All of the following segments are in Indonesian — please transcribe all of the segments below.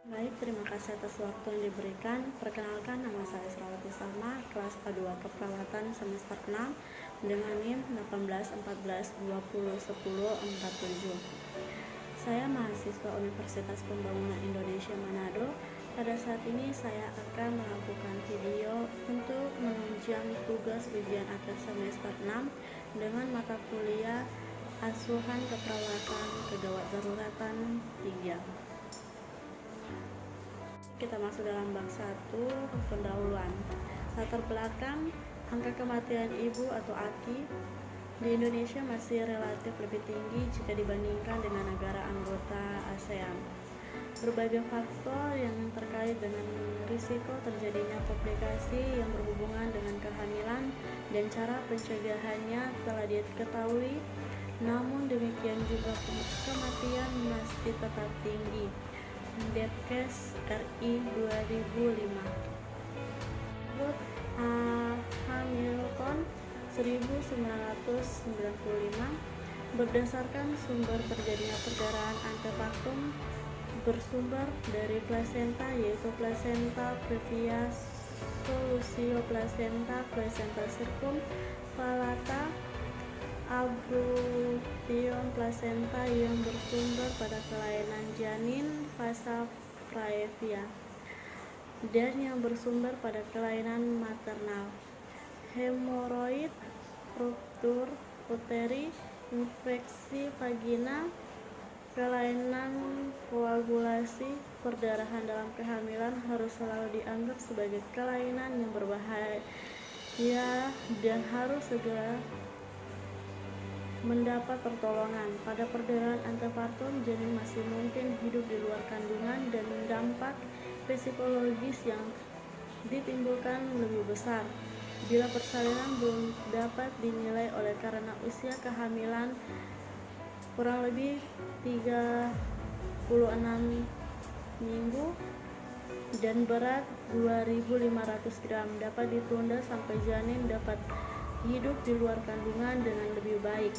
Baik, terima kasih atas waktu yang diberikan. Perkenalkan, nama saya Srawati Salma, kelas A2 Keperawatan semester 6 dengan NIM 1814201047. Saya mahasiswa Universitas Pembangunan Indonesia Manado. Pada saat ini saya akan melakukan video untuk menunjang tugas ujian akhir semester 6 dengan mata kuliah Asuhan Keperawatan Kegawat Daruratan 3. Kita masuk dalam bab 1, pendahuluan. Latar belakang, angka kematian ibu atau AKI di Indonesia masih relatif lebih tinggi jika dibandingkan dengan negara anggota ASEAN. Berbagai faktor yang terkait dengan risiko terjadinya komplikasi yang berhubungan dengan kehamilan dan cara pencegahannya telah diketahui, namun demikian juga kematian masih tetap tinggi. Deathcase RI 2005. Hamilton 1995. Berdasarkan sumber terjadinya perdarahan antepartum bersumber dari plasenta, yaitu placenta previa, solusio placenta circum, palata, abruption placenta yang bersumber pada kelainan janin fasa praevia dan yang bersumber pada kelainan maternal, hemoroid, ruptur uteri, infeksi vagina, kelainan koagulasi. Perdarahan dalam kehamilan harus selalu dianggap sebagai kelainan yang berbahaya dan harus segera mendapat pertolongan. Pada perdarahan antepartum, janin masih mungkin hidup di luar kandungan dan dampak psikologis yang ditimbulkan lebih besar bila persalinan belum dapat dinilai oleh karena usia kehamilan kurang lebih 36 minggu dan berat 2.500 gram dapat ditunda sampai janin dapat hidup di luar kandungan dengan lebih baik.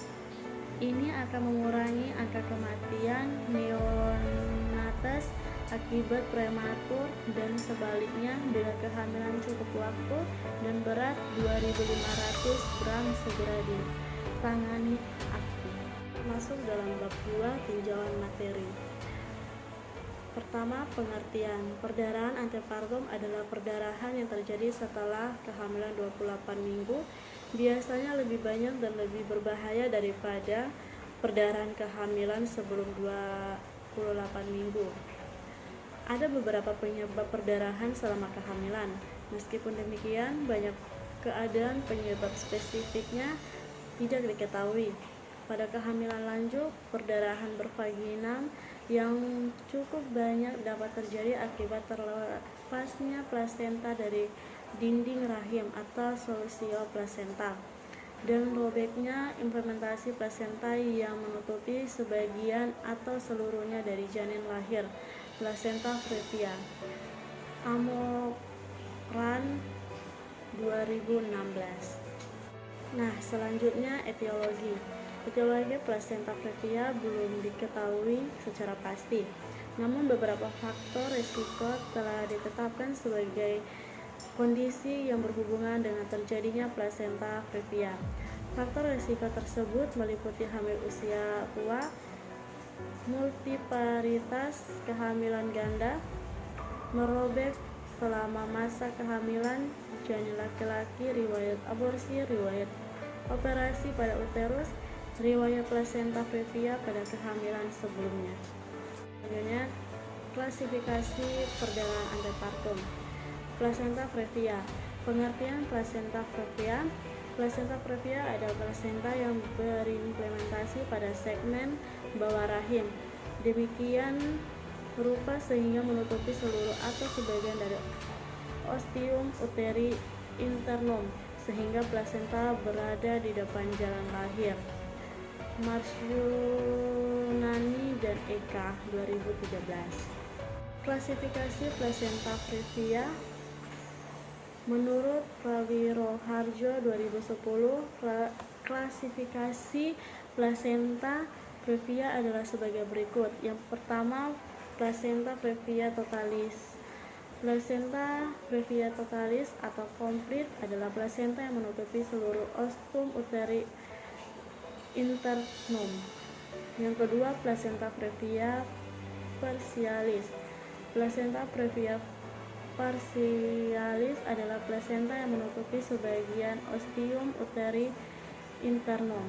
Ini akan mengurangi angka kematian neonates akibat prematur dan sebaliknya bila kehamilan cukup waktu dan berat 2.500 gram segera ditangani aktif. Masuk dalam bab 2, tinjauan materi. Pertama, pengertian. Perdarahan antepartum adalah perdarahan yang terjadi setelah kehamilan 28 minggu, biasanya lebih banyak dan lebih berbahaya daripada perdarahan kehamilan sebelum 28 minggu. Ada beberapa penyebab perdarahan selama kehamilan. Meskipun demikian, banyak keadaan penyebab spesifiknya tidak diketahui. Pada kehamilan lanjut, perdarahan bervaginam yang cukup banyak dapat terjadi akibat terlepasnya plasenta dari dinding rahim atau solusio placenta dan robeknya implementasi plasenta yang menutupi sebagian atau seluruhnya dari janin lahir, placenta previa. Amoran 2016. Nah, selanjutnya etiologi. Etiologi plasenta previa belum diketahui secara pasti, namun beberapa faktor risiko telah ditetapkan sebagai kondisi yang berhubungan dengan terjadinya plasenta previa. Faktor risiko tersebut meliputi hamil usia tua, multiparitas kehamilan ganda, merobek selama masa kehamilan janin laki-laki, riwayat aborsi, riwayat operasi pada uterus, riwayat plasenta previa pada kehamilan sebelumnya. Selanjutnya, klasifikasi perdarahan antepartum. Plasenta previa. Pengertian plasenta previa. Plasenta previa adalah plasenta yang berimplementasi pada segmen bawah rahim, demikian rupa sehingga menutupi seluruh atau sebagian dari ostium uteri internum, sehingga plasenta berada di depan jalan lahir. Marsyunani dan Eka 2013. Klasifikasi plasenta previa. Menurut Prawiroharjo 2010, klasifikasi plasenta previa adalah sebagai berikut. Yang pertama, Placenta previa totalis. Placenta previa totalis atau komplit adalah plasenta yang menutupi seluruh ostum uteri internum. Yang kedua, placenta previa partialis. Placenta previa partialis adalah plasenta yang menutupi sebagian ostium uteri internum.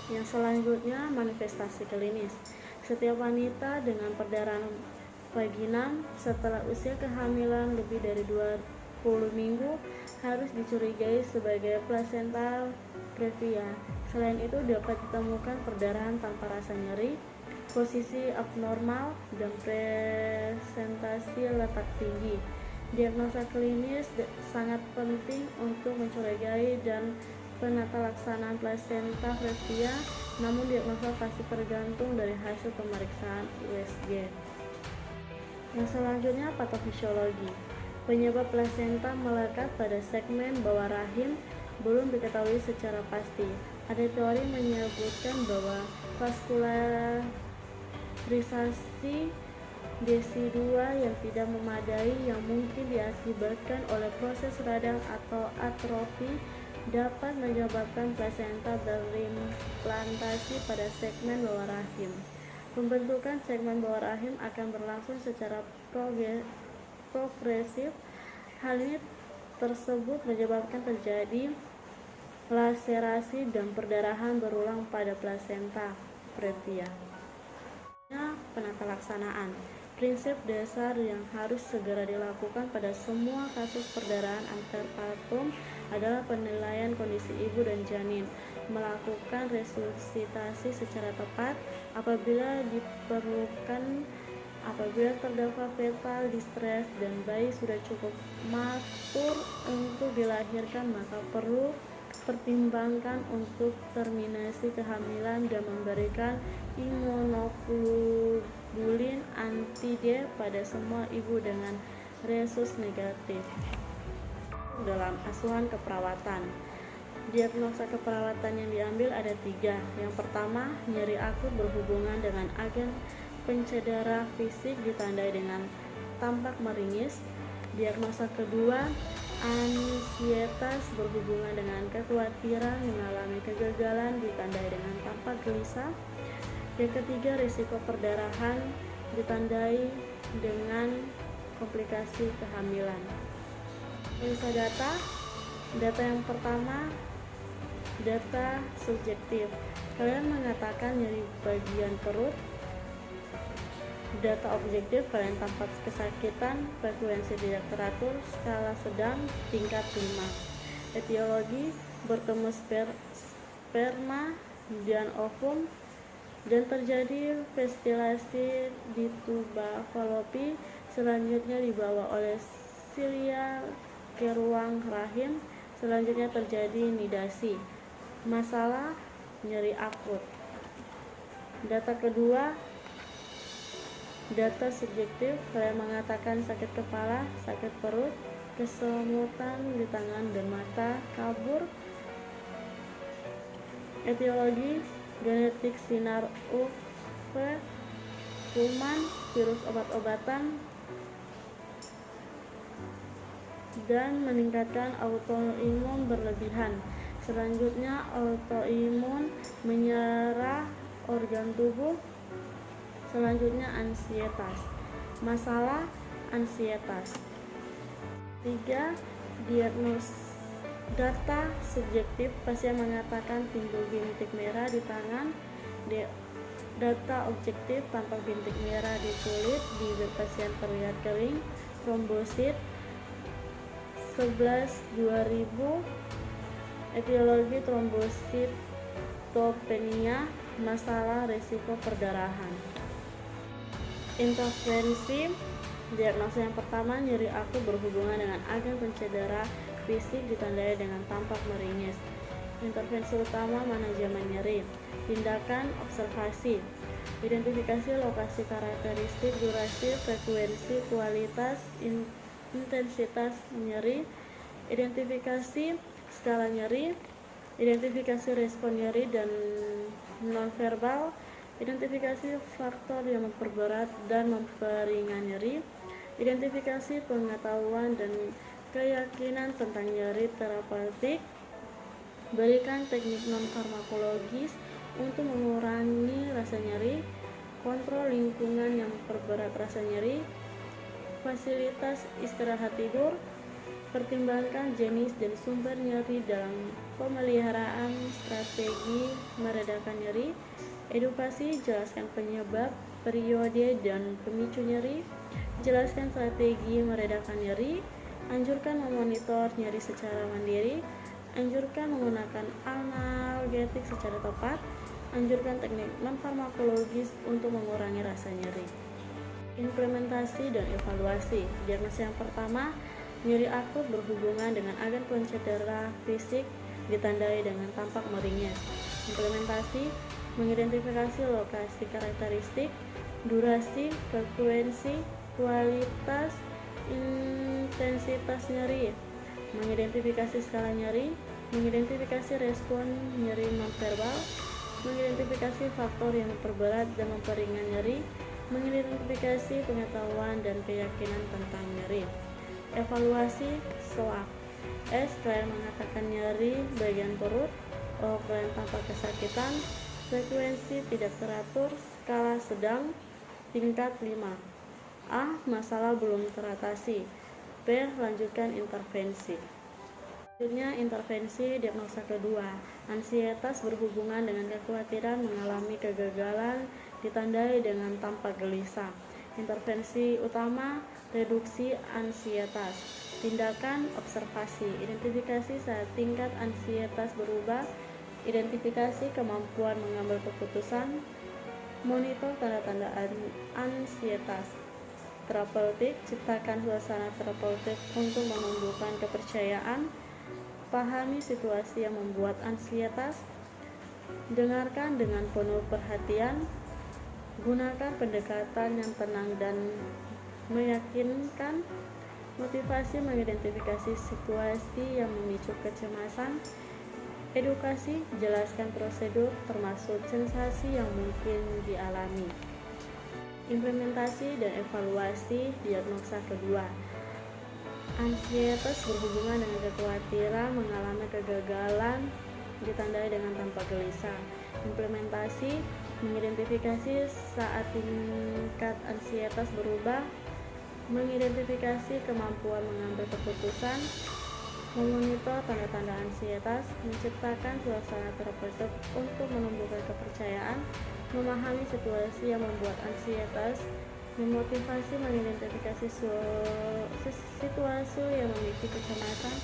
Yang selanjutnya, manifestasi klinis. Setiap wanita dengan perdarahan vaginam setelah usia kehamilan lebih dari 20 minggu harus dicurigai sebagai placenta previa. Selain itu dapat ditemukan perdarahan tanpa rasa nyeri, posisi abnormal, dan presentasi letak tinggi. Diagnosa klinis sangat penting untuk mencurigai dan penata laksanaan placenta previa, namun diagnosa pasti tergantung dari hasil pemeriksaan USG. Yang selanjutnya, patofisiologi. Penyebab plasenta melekat pada segmen bawah rahim belum diketahui secara pasti. Ada teori menyebutkan bahwa vaskularisasi DESI2 yang tidak memadai yang mungkin diakibatkan oleh proses radang atau atrofi dapat menyebabkan plasenta berimplantasi pada segmen bawah rahim. Pembentukan segmen bawah rahim akan berlangsung secara progresif. Hal ini tersebut menyebabkan terjadi laserasi dan perdarahan berulang pada plasenta previa. Penata laksanaan. Prinsip dasar yang harus segera dilakukan pada semua kasus perdarahan antepartum adalah penilaian kondisi ibu dan janin, melakukan resusitasi secara tepat apabila diperlukan, apabila terdakwa fetal distress dan bayi sudah cukup matur untuk dilahirkan, maka perlu pertimbangkan untuk terminasi kehamilan dan memberikan imunoglobulin anti-D pada semua ibu dengan resus negatif. Dalam asuhan keperawatan, diagnosa keperawatan yang diambil ada 3. Yang pertama, nyeri akut berhubungan dengan agen pencedera fisik ditandai dengan tampak meringis. Diagnosa kedua, ansietas berhubungan dengan kekhawatiran mengalami kegagalan ditandai dengan tampak gelisah. Yang ketiga, risiko perdarahan ditandai dengan komplikasi kehamilan. Analisa data yang pertama, data subjektif. Kalian mengatakan nyeri bagian perut. Data objektif, kalian tampak kesakitan, frekuensi tidak teratur, skala sedang, tingkat 5. Etiologi, bertemu sperma dan ovum dan terjadi vestilasi di tuba falopi, selanjutnya dibawa oleh silia ke ruang rahim, selanjutnya terjadi nidasi. Masalah nyeri akut. Data kedua, data subjektif, kalian mengatakan sakit kepala, sakit perut, kesemutan di tangan dan mata, kabur. Etiologi, genetik, sinar UV, kuman, virus obat-obatan, dan meningkatkan autoimun berlebihan. Selanjutnya, autoimun menyerah organ tubuh. Selanjutnya, ansietas. Masalah ansietas. 3. Diagnosis. Data subjektif, pasien mengatakan timbul bintik merah di tangan. Data objektif, tampak bintik merah di kulit, bibir pasien terlihat kering, trombosit 11/2000. Etiologi, trombositopenia. Masalah risiko perdarahan. Intervensi. Diagnosa yang pertama, nyeri akut berhubungan dengan agen pencedera fisik ditandai dengan tampak meringis. Intervensi utama, manajemen nyeri. Tindakan, observasi, identifikasi lokasi karakteristik, durasi, frekuensi, kualitas, intensitas nyeri, identifikasi skala nyeri, identifikasi respon nyeri dan nonverbal, Identifikasi faktor yang memperberat dan memperingan nyeri. Identifikasi pengetahuan dan keyakinan tentang nyeri terapeutik. Berikan teknik non-farmakologis untuk mengurangi rasa nyeri. Kontrol lingkungan yang memperberat rasa nyeri. Fasilitas istirahat tidur. Pertimbangkan jenis dan sumber nyeri dalam pemeliharaan strategi meredakan nyeri. Edukasi, jelaskan penyebab, periode, dan pemicu nyeri. Jelaskan strategi meredakan nyeri. Anjurkan memonitor nyeri secara mandiri. Anjurkan menggunakan analgetik secara tepat. Anjurkan teknik non-farmakologis untuk mengurangi rasa nyeri. Implementasi dan evaluasi. Diagnosa yang pertama, nyeri akut berhubungan dengan agen pencedera fisik ditandai dengan tampak meringis. Implementasi, mengidentifikasi lokasi karakteristik, durasi, frekuensi, kualitas, intensitas nyeri, mengidentifikasi skala nyeri, mengidentifikasi respon nyeri nonverbal, mengidentifikasi faktor yang memperberat dan memperingan nyeri, mengidentifikasi pengetahuan dan keyakinan tentang nyeri. Evaluasi SWOT. S. Klien mengatakan nyeri bagian perut. O. Klien tampak kesakitan. Frekuensi tidak teratur. Skala sedang. Tingkat 5. A. Masalah belum teratasi. B. Lanjutkan intervensi. Selanjutnya intervensi diagnosa kedua. Ansietas berhubungan dengan kekhawatiran mengalami kegagalan ditandai dengan tampak gelisah. Intervensi utama, reduksi ansietas. Tindakan observasi, identifikasi saat tingkat ansietas berubah, identifikasi kemampuan mengambil keputusan, monitor tanda-tanda ansietas. Terapeutik, ciptakan suasana terapeutik untuk menumbuhkan kepercayaan, pahami situasi yang membuat ansietas, dengarkan dengan penuh perhatian, gunakan pendekatan yang tenang dan meyakinkan, motivasi mengidentifikasi situasi yang memicu kecemasan, edukasi, jelaskan prosedur termasuk sensasi yang mungkin dialami. Implementasi dan evaluasi diagnosa kedua. Ansietas berhubungan dengan kekhawatiran mengalami kegagalan ditandai dengan tampak gelisah. Implementasi, mengidentifikasi saat tingkat ansietas berubah, mengidentifikasi kemampuan mengambil keputusan, memonitor tanda-tanda ansietas, menciptakan suasana terapeutik untuk menumbuhkan kepercayaan, memahami situasi yang membuat ansietas, memotivasi mengidentifikasi situasi yang memicu kecemasan,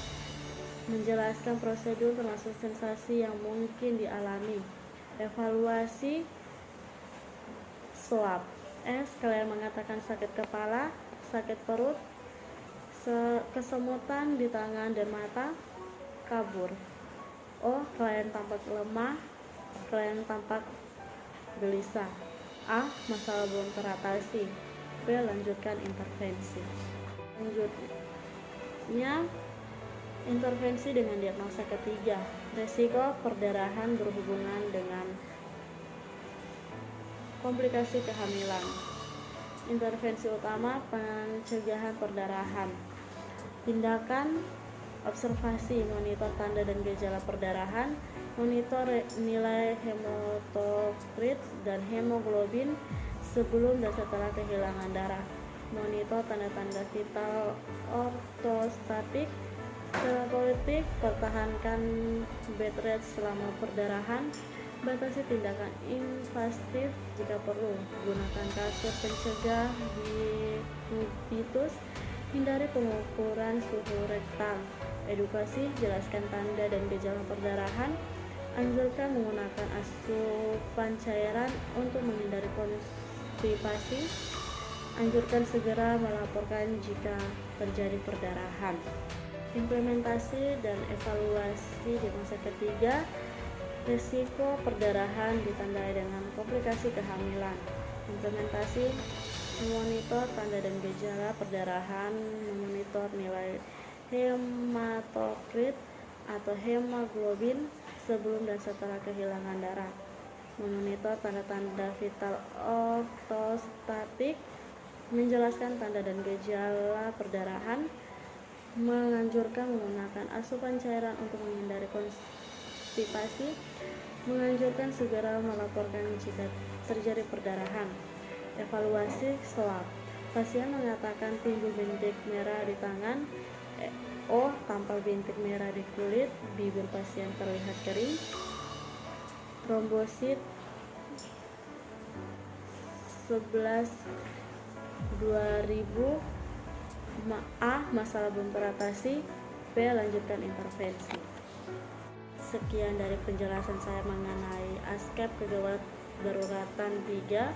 menjelaskan prosedur termasuk sensasi yang mungkin dialami. Evaluasi SWOT. S. Kalian mengatakan sakit kepala, sakit perut, kesemutan di tangan dan mata, kabur. O. Klien tampak lemah, klien tampak gelisah. A. Masalah belum teratasi. B. Lanjutkan intervensi. Selanjutnya intervensi dengan diagnosa ketiga. Resiko perdarahan berhubungan dengan komplikasi kehamilan. Intervensi utama, pencegahan perdarahan. Tindakan observasi, monitor tanda dan gejala perdarahan, monitor nilai hematokrit dan hemoglobin sebelum dan setelah kehilangan darah, monitor tanda-tanda vital ortostatik. Terapeutik, pertahankan bed rest selama perdarahan, batasi tindakan invasif jika perlu, gunakan kasur pencegah diabetes, hindari pengukuran suhu rektal. Edukasi, jelaskan tanda dan gejala perdarahan, anjurkan menggunakan asupan cairan untuk menghindari konstipasi, anjurkan segera melaporkan jika terjadi perdarahan. Implementasi dan evaluasi di masa ketiga. Risiko perdarahan ditandai dengan komplikasi kehamilan. Implementasi, memonitor tanda dan gejala perdarahan, memonitor nilai hematokrit atau hemoglobin sebelum dan setelah kehilangan darah, memonitor tanda-tanda vital ortostatik, menjelaskan tanda dan gejala perdarahan, menganjurkan menggunakan asupan cairan untuk menghindari konstipasi, menganjurkan segera melaporkan jika terjadi perdarahan. Evaluasi swab. Pasien mengatakan timbul bintik merah di tangan, tampak bintik merah di kulit, bibir pasien terlihat kering, trombosit 11/2000, A. Masalah belum teratasi, B. Lanjutkan intervensi. Sekian dari penjelasan saya mengenai ASKEP kegawat daruratan 3.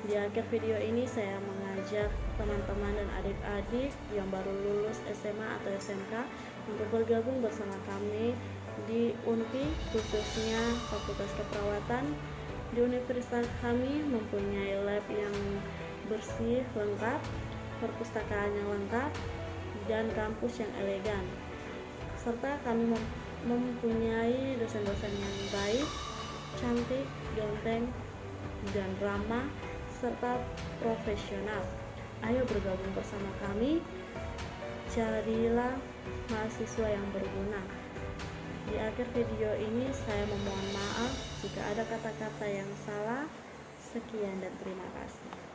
Di akhir video ini saya mengajak teman-teman dan adik-adik yang baru lulus SMA atau SMK untuk bergabung bersama kami di UNPI, khususnya Fakultas Keperawatan. Di universitas kami mempunyai lab yang bersih, lengkap, perpustakaan yang lengkap, dan kampus yang elegan. Serta kami mempunyai dosen-dosen yang baik, cantik, ganteng, dan ramah, serta profesional. Ayo bergabung bersama kami, carilah mahasiswa yang berguna. Di akhir video ini saya memohon maaf jika ada kata-kata yang salah. Sekian dan terima kasih.